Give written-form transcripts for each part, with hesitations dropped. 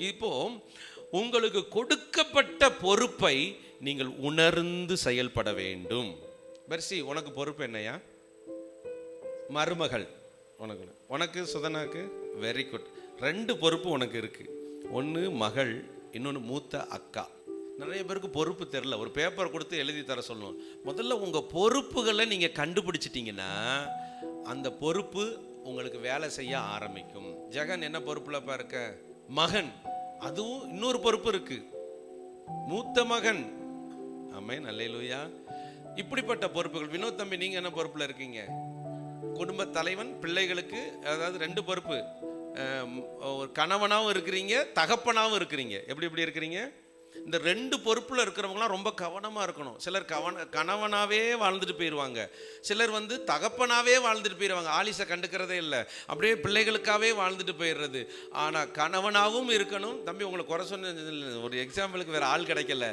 இப்போ உங்களுக்கு கொடுக்கப்பட்ட பொறுப்பை நீங்கள் உணர்ந்து செயல்பட வேண்டும். பெர்சி, உனக்கு பொறுப்பு என்னையா? மருமகள். உனக்கு சுதனாக்கு வெரி குட். 2 பொறுப்பு உனக்கு இருக்கு. ஒன்று மகள், இன்னொன்று மூத்த அக்கா. நிறைய பேருக்கு பொறுப்பு தெரில. ஒரு பேப்பர் கொடுத்து எழுதி தர சொல்லணும். முதல்ல உங்கள் பொறுப்புகளை நீங்கள் கண்டுபிடிச்சிட்டிங்கன்னா அந்த பொறுப்பு உங்களுக்கு வேலை செய்ய ஆரம்பிக்கும். ஜெகன் என்ன பொறுப்பில் இருக்க? மகன். அதுவும் இன்னொரு பொறுப்பு இருக்கு, மூத்த மகன். ஆமென், அல்லேலூயா. இப்படிப்பட்ட பொறுப்புகள். வினோத் தம்பி, நீங்கள் என்ன பொறுப்பில் இருக்கீங்க? குடும்ப தலைவன். பிள்ளைகளுக்கு அதாவது 2 பொறுப்பு. ஒரு கணவனாகவும் இருக்கிறீங்க, தகப்பனாகவும் இருக்கிறீங்க. எப்படி இருக்கிறீங்க? இந்த 2 பொறுப்பில் இருக்கிறவங்களாம் ரொம்ப கவனமாக இருக்கணும். சிலர் கணவனாகவே வாழ்ந்துட்டு போயிடுவாங்க, சிலர் தகப்பனாகவே வாழ்ந்துட்டு போயிடுவாங்க, ஆலிசை கண்டுக்கிறதே இல்லை, அப்படியே பிள்ளைகளுக்காகவே வாழ்ந்துட்டு போயிடுறது. ஆனால் கணவனாகவும் இருக்கணும். தம்பி, உங்களை குறை சொன்ன ஒரு எக்ஸாம்பிளுக்கு வேறு ஆள் கிடைக்கல.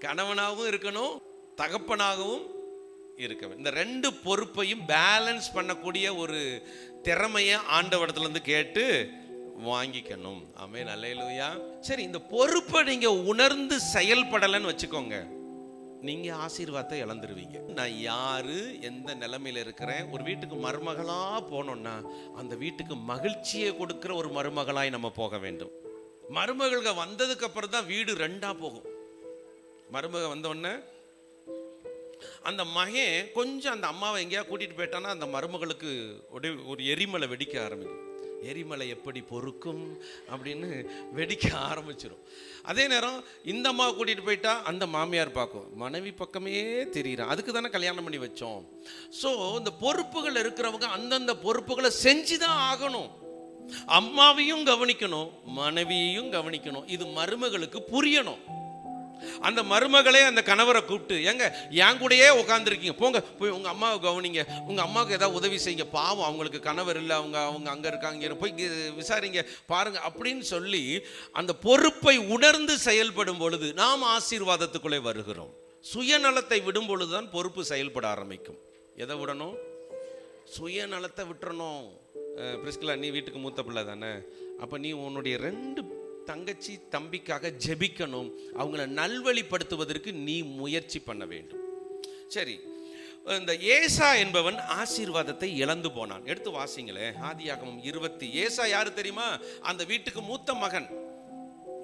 கணவனாகவும் இருக்கணும், தகப்பனாகவும் இருக்கணும். இந்த 2 பொறுப்பையும் பேலன்ஸ் பண்ணக்கூடிய ஒரு திறமையை ஆண்டவரிடத்துலேருந்து கேட்டு வாங்கிக்கணும். ஆமென், அல்லேலூயா. சரி, இந்த பொறுப்பை நீங்க உணர்ந்து செயல்படலன்னு வச்சுக்கோங்க, நீங்க ஆசீர்வாதத்தை இழந்துருவீங்க. நான் யாரு, எந்த நிலைமையில இருக்கிறேன்? ஒரு வீட்டுக்கு மருமகளா போனோம்னா அந்த வீட்டுக்கு மகிழ்ச்சியை கொடுக்கிற ஒரு மருமகளாய் நம்ம போக வேண்டும். மருமகள் வந்ததுக்கு அப்புறம் தான் வீடு 2ஆ போகும். மருமக வந்தோடனே அந்த மகன் கொஞ்சம் அந்த அம்மாவை எங்கேயா கூட்டிட்டு போயிட்டானா அந்த மருமகளுக்கு ஒரு எரிமலை வெடிக்க ஆரம்பிக்கும். எரிமலை எப்படி பொறுக்கும் அப்படின்னு வெடிக்க ஆரம்பிச்சிடும். அதே நேரம் இந்த அம்மாவை கூட்டிகிட்டு போயிட்டா அந்த மாமியார் பார்க்கும், மனைவி பக்கமே தெரியுறான், அதுக்கு தானே கல்யாணம் பண்ணி வச்சோம். ஸோ இந்த பொறுப்புகள் இருக்கிறவங்க அந்தந்த பொறுப்புகளை செஞ்சு தான் ஆகணும். அம்மாவையும் கவனிக்கணும், மனைவியையும் கவனிக்கணும். இது மருமகளுக்கு புரியணும். அந்த மருமகளே அந்த கணவரை கூப்பிட்டு, ஏங்க என் கூடயே உட்காந்துருக்கீங்க, போங்க போய் உங்கள் அம்மாவை கவனிங்க, உங்கள் அம்மாவுக்கு ஏதாவது உதவி செய்யுங்க, பாவம் அவங்களுக்கு கணவர் இல்லை, அவங்க அங்கே இருக்காங்க, போய் விசாரிங்க பாருங்க அப்படின்னு சொல்லி அந்த பொறுப்பை உணர்ந்து செயல்படும் பொழுது நாம் ஆசீர்வாதத்துக்குள்ளே வருகிறோம். சுயநலத்தை விடும் பொழுதுதான் பொறுப்பு செயல்பட ஆரம்பிக்கும். எதை விடணும்? சுயநலத்தை விட்டுறணும். பிரிஸ்கிலா, நீ வீட்டுக்கு மூத்த பிள்ளை தானே, அப்போ நீ உன்னுடைய 2 தங்கச்சி தம்பிக்காக ஜெபிக்கணும், அவங்கள நல்வழிப்படுத்துவதற்கு நீ முயற்சி பண்ண வேண்டும். சரி, இந்த ஏசா என்பவன் ஆசீர்வாதத்தை இழந்து போனான். எடுத்து வாசிங்களே, ஆதியாகமம் 20. ஏசா யாரு தெரியுமா? அந்த வீட்டுக்கு மூத்த மகன்.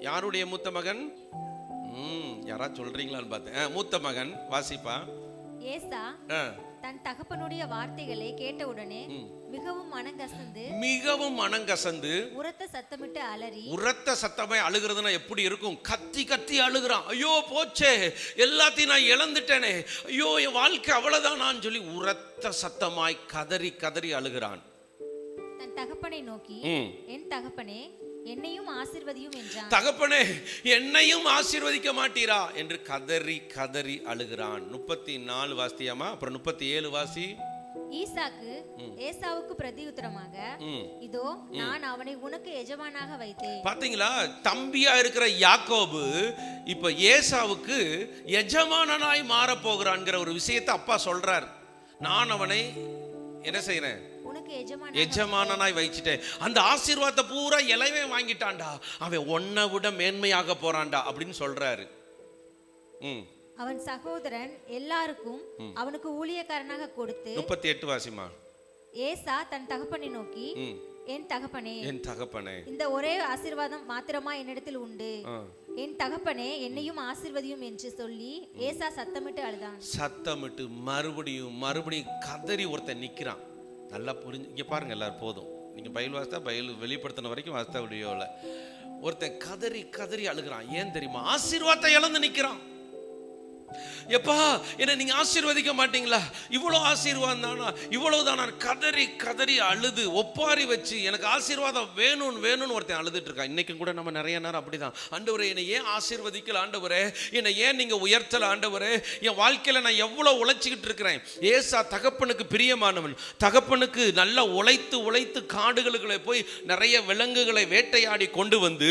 யாருடைய மூத்த மகன்? யாராவது சொல்றீங்களான்னு பார்த்தேன். மூத்த மகன். வாசிப்பா. ஏசா தன் தகப்பனுடைய வார்த்தைகளை கேட்டவுடனே மிகவும் மனங்கசந்து உரத்த சத்தமிட்டு அலறி. உரத்த சத்தமே அழுகிறதுனா எப்படி இருக்கும்? கத்தி கத்தி அழுகிறான். ஐயோ போச்சே, எல்லாத்தையும் நான் இழந்துட்டேனே, ஐயோ என் வாழ்க்கை அவ்வளவுதான் நான் சொல்லி உரத்த சத்தமாய் கதறி கதறி அழுகிறான். தன் தகப்பனை நோக்கி, என் தகப்பனே என்னையும் ஆசீர்வதியும் என்றான். தகப்பனே என்னையும் ஆசீர்வதிக்க மாட்டீரா என்று கதறி கதறி அழுகிறான். 34 வாசியாமா, அப்புறம் 37 வாசி. ஈசாக்கு ஏசாவுக்கு பிரதியுத்தரமாக, இதோ நான் அவனை உனக்கு எஜமானாக வைத்தேன். பாத்தீங்களா, தம்பியா இருக்கிற யாக்கோபு இப்ப ஏசாவுக்கு எஜமானனாய் மாற போகிறான்ங்கிற ஒரு விஷயத்தை அப்பா சொல்றார். நான் அவனை என்ன செய்யறேன்? எஜமானனாய் வைச்சிட்டேன். அந்த ஆசீர்வாதத்தை பூரா இலைவே வாங்கிட்டான்டா, அவன் உன்னை விட மேன்மையாக போறான்டா அப்படின்னு சொல்றாரு. அவன் சகோதரன் எல்லாருக்கும் அவனுக்கு ஊழியக்காரனாக கொடுத்து. 38 வாசிமா. ஏசா தன் தகப்பனை நோக்கி, என் தகப்பனே, என் தகப்பனே, இந்த ஒரே ஆசீர்வாதம் மாத்திரமா என்னிடத்தில் உண்டு, என் தகப்பனே என்னையும் ஆசீர்வதியும் என்று சொல்லி ஏசா சத்தமிட்டு அழுதான். சத்தமிட்டு மறுபடியும் கதறி ஒருத்தன் நிக்கிறான். நல்லா புரிஞ்சு இங்க பாருங்க எல்லாரும். போதும், நீங்க பைபிள் வாசித்தா பைபிள் வெளிப்படுத்தின வரைக்கும் வாசித்தா வீடியோவில் ஒருத்தன் கதறி கதறி அழுகிறான். ஏன் தெரியுமா? ஆசீர்வாதத்தை இழந்து நிக்கிறான். எப்பா என்ன நீங்க ஆசீர்வதிக்க மாட்டீங்களா? இவ்வளோ ஆசீர்வாதம் தானா, இவ்வளவு தானா? கதறி கதறி அழுது ஒப்பாரி வச்சு எனக்கு ஆசீர்வாதம் வேணும்னு ஒருத்தன் அழுதுட்டு இருக்கான். இன்னைக்கும் கூட நம்ம நிறைய நேரம் அப்படிதான். ஆண்டவரே என்னை ஏன் ஆசீர்வதிக்கல, ஆண்டவரே என்னை ஏன் நீங்க உயர்த்தல, ஆண்டவரே என் வாழ்க்கையில நான் எவ்வளவு உழைச்சிக்கிட்டு இருக்கிறேன். ஏசா தகப்பனுக்கு பிரியமானவன். தகப்பனுக்கு நல்லா உழைத்து காடுகளுக்குள்ளே போய் நிறைய விலங்குகளை வேட்டையாடி கொண்டு வந்து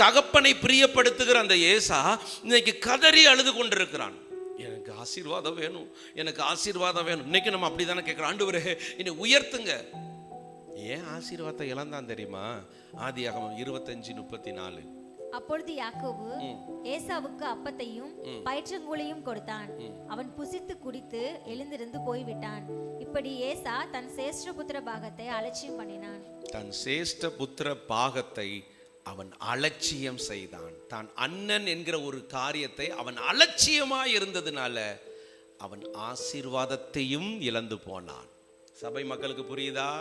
தகப்பனை பிரியப்படுத்துகிற அந்த ஏசா இன்னைக்கு கதறி அழுது கொண்டிருக்கிறான். எனக்கு ஆசீர்வாதம் வேணும், எனக்கு ஆசீர்வாதம் வேணும். இன்னைக்கு நம்ம அப்படிதானே கேட்கிறோம், ஆண்டவரே என்னை உயர்த்துங்க. ஏன் ஆசீர்வாதத்தை இழந்தான் தெரியுமா? ஆதியாகமம் 25:34. அப்பொழுது யாக்கோபு ஏசாவுக்கு அப்பத்தையும் பயிற்றங்கூலையும் கொடுத்தான். அவன் புசித்து குடித்து எழுந்திருந்து போய்விட்டான். இப்படி ஏசா தன் சேஷ்ட புத்திர பாகத்தை அலட்சியம் பண்ணினான். தன் சேஷ்ட புத்திர பாகத்தை அவன் அலட்சியம் செய்தான். தான் அண்ணன் என்கிற ஒரு காரியத்தை அவன் அலட்சியமாய் இருந்ததுனால அவன் ஆசீர்வாதத்தையும் இழந்து போனான். சபை மக்களுக்கு புரியுதா?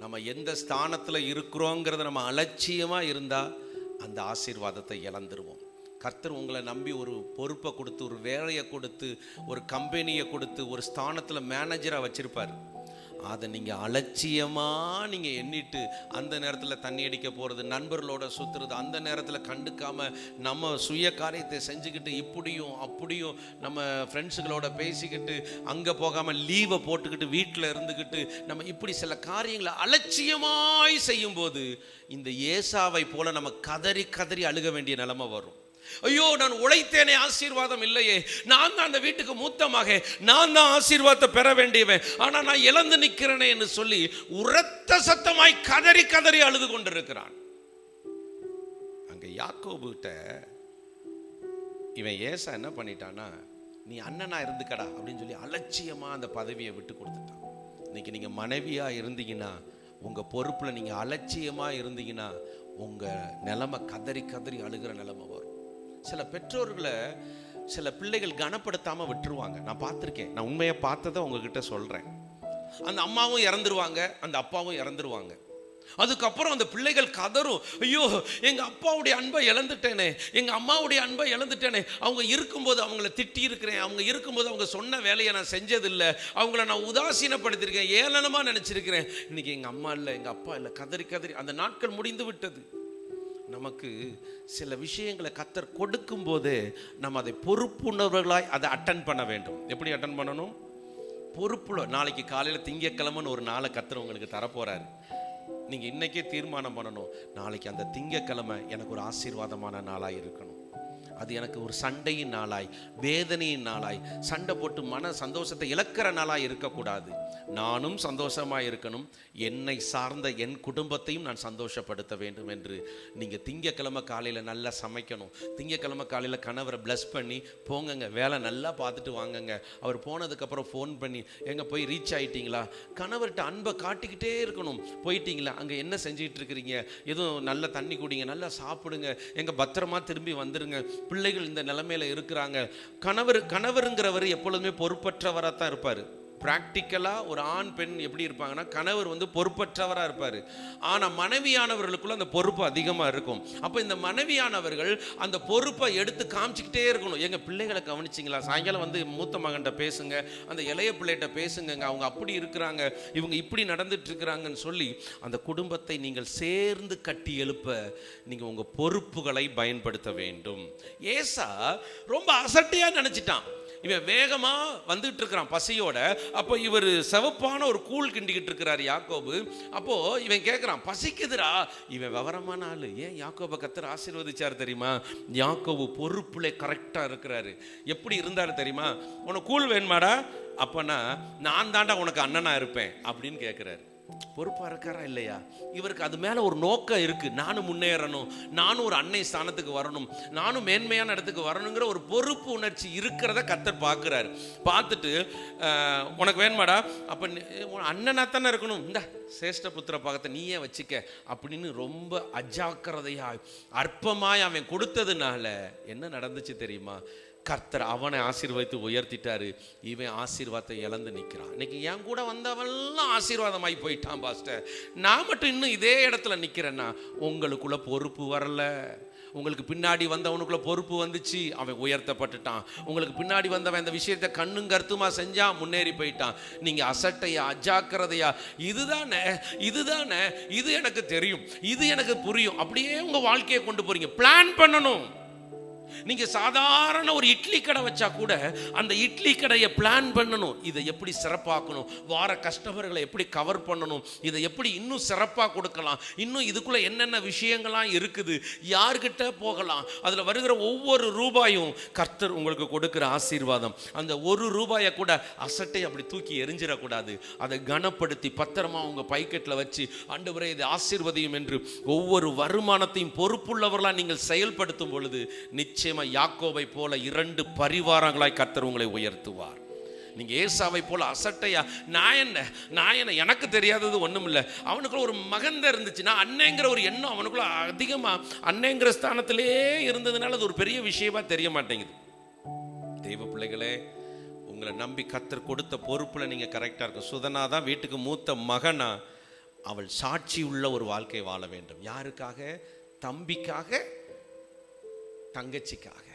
நம்ம எந்த ஸ்தானத்துல இருக்கிறோங்கிறத நம்ம அலட்சியமா இருந்தா அந்த ஆசீர்வாதத்தை இழந்துருவோம். கர்த்தர் உங்களை நம்பி ஒரு பொறுப்பை கொடுத்து, ஒரு வேலையை கொடுத்து, ஒரு கம்பெனியை கொடுத்து, ஒரு ஸ்தானத்தில் மேனேஜராக வச்சிருப்பார். அதை நீங்கள் அலட்சியமாக நீங்கள் எண்ணிட்டு அந்த நேரத்தில் தண்ணி அடிக்க போகிறது, நண்பர்களோட சுற்றுறது, அந்த நேரத்தில் கண்டுக்காமல் நம்ம சுய காரியத்தை செஞ்சுக்கிட்டு இப்படியும் அப்படியும் நம்ம ஃப்ரெண்ட்ஸுகளோட பேசிக்கிட்டு அங்கே போகாமல் லீவை போட்டுக்கிட்டு வீட்டில் இருந்துக்கிட்டு நம்ம இப்படி சில காரியங்களை அலட்சியமாய் செய்யும்போது இந்த ஏசாவை போல நம்ம கதறி கதறி அழுக வேண்டிய நிலைமை வரும். ஐயோ, நான் உழைத்தேனே, ஆசீர்வாதம் இல்லையே, நான் தான் அந்த வீட்டுக்கு மூத்த மகன், நான் தான் ஆசீர்வாதத்தை பெற வேண்டியவன், ஆனா நான் இழந்து நிற்கிறேனே என்று சொல்லி உரத்த சத்தமாய் கதறி கதறி அழுது கொண்டிருக்கிறான். அங்க யாக்கோபு கிட்ட இவன் ஏசா என்ன பண்ணிட்டானா, நீ அண்ணனா இருந்துக்கடா அப்படின்னு சொல்லி அலட்சியமா அந்த பதவியை விட்டு கொடுத்துட்டான். இன்னைக்கு நீங்க மனைவியா இருந்தீங்கன்னா, உங்க பொறுப்புல நீங்க அலட்சியமா இருந்தீங்கன்னா உங்க நிலைமை கதறி கதறி அழுகிற நிலைமை வரும். சில பெற்றோர்களை சில பிள்ளைகள் கனப்படுத்தாம விட்டுருவாங்க. நான் பார்த்துருக்கேன், நான் உண்மையை பார்த்ததை உங்ககிட்ட சொல்றேன். அந்த அம்மாவும் இறந்துருவாங்க, அந்த அப்பாவும் இறந்துருவாங்க. அதுக்கப்புறம் அந்த பிள்ளைகள் கதரும், ஐயோ எங்க அப்பாவுடைய அன்பை இழந்துட்டேனே, எங்க அம்மாவுடைய அன்பை இழந்துட்டேனே, அவங்க இருக்கும்போது அவங்கள திட்டி இருக்கிறேன், அவங்க இருக்கும்போது அவங்க சொன்ன வேலையை நான் செஞ்சதில்லை, அவங்கள நான் உதாசீனப்படுத்திருக்கேன், ஏளனமா நினைச்சிருக்கிறேன், இன்னைக்கு எங்க அம்மா இல்லை, எங்க அப்பா இல்லை, கதறி கதறி அந்த நாட்கள் முடிந்து விட்டது. நமக்கு சில விஷயங்களை கர்த்தர் கொடுக்கும் போது நம்ம அதை பொறுப்புணர்வுகளாய் அதை அட்டன் பண்ண வேண்டும். எப்படி அட்டன் பண்ணணும்? பொறுப்புல. நாளைக்கு காலையில் திங்கக்கிழமைன்னு ஒரு நாளை கர்த்தர் உங்களுக்கு தரப்போறாரு. நீங்க இன்னைக்கே தீர்மானம் பண்ணணும், நாளைக்கு அந்த திங்கக்கிழமை எனக்கு ஒரு ஆசீர்வாதமான நாளாய் இருக்கணும். அது எனக்கு ஒரு சண்டையின் நாளாய், வேதனையின் நாளாய், சண்டை போட்டு மன சந்தோஷத்தை இழக்கிற நாளாய் இருக்கக்கூடாது. நானும் சந்தோஷமாக இருக்கணும், என்னை சார்ந்த என் குடும்பத்தையும் நான் சந்தோஷப்படுத்த வேண்டும் என்று நீங்கள் திங்கக்கிழமை காலையில் நல்லா சமைக்கணும். திங்கக்கிழமை காலையில் கணவரை பிளஸ் பண்ணி போங்கங்க, வேலை நல்லா பார்த்துட்டு வாங்கங்க. அவர் போனதுக்கப்புறம் ஃபோன் பண்ணி எங்கே போய் ரீச் ஆகிட்டீங்களா, கணவர்கிட்ட அன்பை காட்டிக்கிட்டே இருக்கணும். போயிட்டீங்களா, அங்கே என்ன செஞ்சிட்டு இருக்கிறீங்க, எதுவும் நல்ல தண்ணி குடிங்க, நல்லா சாப்பிடுங்க, எங்கே பத்திரமா திரும்பி வந்துடுங்க. பிள்ளைகள் இந்த நிலைமையில இருக்கிறாங்க. கணவருங்கிறவர் எப்பொழுதுமே பொறுப்பற்றவராக தான் இருப்பார். பிராக்டிக்கலா ஒரு ஆண் பெண் எப்படி இருப்பாங்கன்னா, கணவர் பொறுப்பற்றவராக இருப்பார். ஆனால் மனைவியானவர்களுக்குள்ள அந்த பொறுப்பு அதிகமாக இருக்கும். அப்போ இந்த மனைவியானவர்கள் அந்த பொறுப்பை எடுத்து காமிச்சிக்கிட்டே இருக்கணும். எங்கள் பிள்ளைகளை கவனிச்சிங்களா, சாயங்காலம் மூத்த மகன்கிட்ட பேசுங்க, அந்த இளைய பிள்ளைகிட்ட பேசுங்க, அவங்க அப்படி இருக்கிறாங்க, இவங்க இப்படி நடந்துட்டு இருக்கிறாங்கன்னு சொல்லி அந்த குடும்பத்தை நீங்கள் சேர்ந்து கட்டி எழுப்ப நீங்கள் உங்கள் பொறுப்புகளை பயன்படுத்த வேண்டும். ஏசா ரொம்ப அசட்டையாக நினச்சிட்டான். இவன் வேகமா வந்துட்டு இருக்கிறான் பசியோட. அப்போ இவர் செவப்பான ஒரு கூழ் கிண்டிக்கிட்டு இருக்கிறார் யாக்கோபு. அப்போ இவன் கேட்குறான், பசிக்குதுரா. இவன் விவரமான ஆளு. ஏன் யாக்கோபை கர்த்தர் ஆசீர்வதிச்சார் தெரியுமா? யாக்கோபு பொறுப்புல கரெக்டாக இருக்கிறாரு. எப்படி இருந்தாரு தெரியுமா? உனக்கு கூழ் வேணுமாடா, அப்பனா நான் தாண்டா உனக்கு அண்ணனா இருப்பேன் அப்படின்னு கேட்குறாரு. பொறுப்பா இருக்காரா இல்லையா? இவருக்கு அது மேல ஒரு நோக்கம் இருக்கு. நானும் முன்னேறணும், நானும் ஒரு அன்னை ஸ்தானத்துக்கு வரணும், நானும் மேன்மையான இடத்துக்கு வரணுங்கிற ஒரு பொறுப்பு உணர்ச்சி இருக்கிறத கர்த்தர் பார்க்கிறாரு. பார்த்துட்டு உனக்கு வேணுமாடா, அப்ப அண்ணனா தானே இருக்கணும், இந்த சேஷ்ட புத்திர பாகத்தை நீயே வச்சுக்க அப்படின்னு ரொம்ப அஜாக்கிரதையா அற்பமாய் அவன் கொடுத்ததுனால என்ன நடந்துச்சு தெரியுமா? கர்த்தர் அவனை ஆசீர்வதித்து உயர்த்திட்டாரு. இவன் ஆசீர்வாதத்தை இழந்து நிற்கிறான். இன்னைக்கு என் கூட வந்தவெல்லாம் ஆசீர்வாதமாகி போயிட்டான் பாஸ்டர், நான் மட்டும் இன்னும் இதே இடத்துல நிற்கிறேன்னா உங்களுக்குள்ள பொறுப்பு வரல. உங்களுக்கு பின்னாடி வந்தவனுக்குள்ள பொறுப்பு வந்துச்சு, அவன் உயர்த்தப்பட்டுட்டான். உங்களுக்கு பின்னாடி வந்தவன் இந்த விஷயத்தை கண்ணும் கருத்துமா செஞ்சா முன்னேறி போயிட்டான். நீங்க அசட்டையா அஜாக்கிரதையா இதுதானே இது எனக்கு தெரியும், இது எனக்கு புரியும், அப்படியே உங்க வாழ்க்கையை கொண்டு போறீங்க. பிளான் பண்ணணும். நீங்க சாதாரண ஒரு இட்லி கடை வச்சா கூட அந்த இட்லி கடையை பிளான் பண்ணணும். இதை எப்படி சிறப்பாக்கணும், வார கஸ்டமர்களை எப்படி கவர் பண்ணணும், இதை எப்படி இன்னும் சிறப்பாக கொடுக்கலாம், இன்னும் இதுக்குள்ள என்னென்ன விஷயங்கள்லாம் இருக்குது, யார்கிட்ட போகலாம், அதில் வருகிற ஒவ்வொரு ரூபாயும் கர்த்தர் உங்களுக்கு கொடுக்கிற ஆசீர்வாதம். அந்த ஒரு ரூபாயை கூட அசட்டை அப்படி தூக்கி எரிஞ்சிடக்கூடாது. அதை கனப்படுத்தி பத்திரமா உங்க பைக்கெட்டில் வச்சு, ஆண்டவரே இதை ஆசீர்வதியும் என்று ஒவ்வொரு வருமானத்தையும் பொறுப்புள்ளவர்களாக நீங்கள் செயல்படுத்தும் பொழுது நிச்சயமா யாக்கோபை போல 2 பரிவாரங்களாய் கர்த்தர் உங்களை உயர்த்துவார். நீங்க ஏசாவை போல அசட்டையா நான் என்ன எனக்கு தெரியாதது ஒண்ணும் இல்லை, அவனுக்குள்ள ஒரு மகந்த இருந்துச்சுன்னா அண்ணேங்கிற ஒரு எண்ணம் அவனுக்குள்ள அதிகமா அண்ணேங்கிற ஸ்தானத்திலே இருந்ததுனால அது ஒரு பெரிய விஷயமா தெரிய மாட்டேங்குது. தெய்வ பிள்ளைகளே, உங்களை நம்பி கர்த்தர் கொடுத்த பொறுப்புல நீங்க கரெக்டா இருக்கும். சுதனா தான் வீட்டுக்கு மூத்த மகனா, அவள் சாட்சி உள்ள ஒரு வாழ்க்கை வாழ வேண்டும். யாருக்காக? தம்பிக்காக, தங்கச்சிக்காக.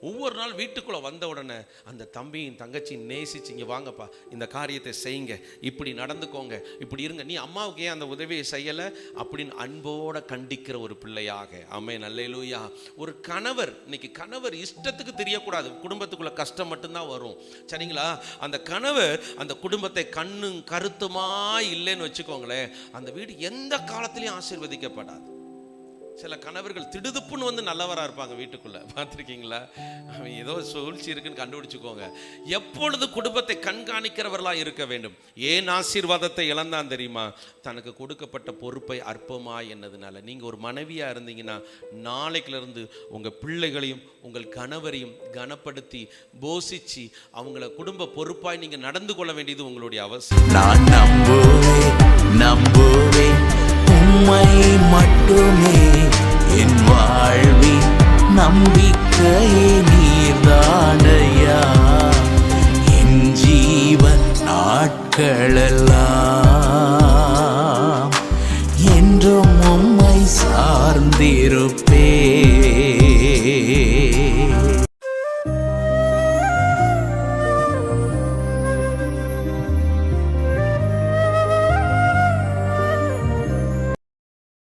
ஒவ்வொரு நாள் வீட்டுக்குள்ளே வந்த உடனே அந்த தம்பியும் தங்கச்சியும் நேசிச்சு, இங்கே வாங்கப்பா இந்த காரியத்தை செய்யுங்க, இப்படி நடந்துக்கோங்க, இப்படி இருங்க, நீ அம்மாவுக்கு ஏன் அந்த உதவியை செய்யலை அப்படின்னு அன்போட கண்டிக்கிற ஒரு பிள்ளையாக. ஆமென், அல்லேலூயா. ஒரு கணவர், இன்னைக்கு கணவர் இஷ்டத்துக்கு தெரியக்கூடாது, குடும்பத்துக்குள்ள கஷ்டம் மட்டும்தான் வரும், சரிங்களா? அந்த கணவர் அந்த குடும்பத்தை கண்ணும் கருத்துமா இல்லைன்னு வச்சுக்கோங்களேன், அந்த வீடு எந்த காலத்திலையும் ஆசீர்வதிக்கப்படாது. சில கணவர்கள் திடுதுப்புன்னு வந்து நல்லவராக இருப்பாங்க வீட்டுக்குள்ள, பார்த்துருக்கீங்களா? ஏதோ சூழ்ச்சி இருக்குன்னு கண்டுபிடிச்சுக்கோங்க. எப்பொழுது குடும்பத்தை கண்காணிக்கிறவர்களாக இருக்க வேண்டும். ஏன் ஆசீர்வாதத்தை இழந்தான் தெரியுமா? தனக்கு கொடுக்கப்பட்ட பொறுப்பை அற்பமா என்னதுனால. நீங்கள் ஒரு மனைவியாக இருந்தீங்கன்னா நாளைக்குலேருந்து உங்கள் பிள்ளைகளையும் உங்கள் கணவரையும் கனப்படுத்தி போஷிச்சு அவங்கள குடும்ப பொறுப்பாய் நீங்கள் நடந்து கொள்ள வேண்டியது உங்களுடைய அவசியம். நான் நம்புவேன் உம்மை மட்டுமே, என் வாழ்வின் நம்பிக்கையே நீர்தானையா, என் ஜீவன் நாட்களெல்லாம்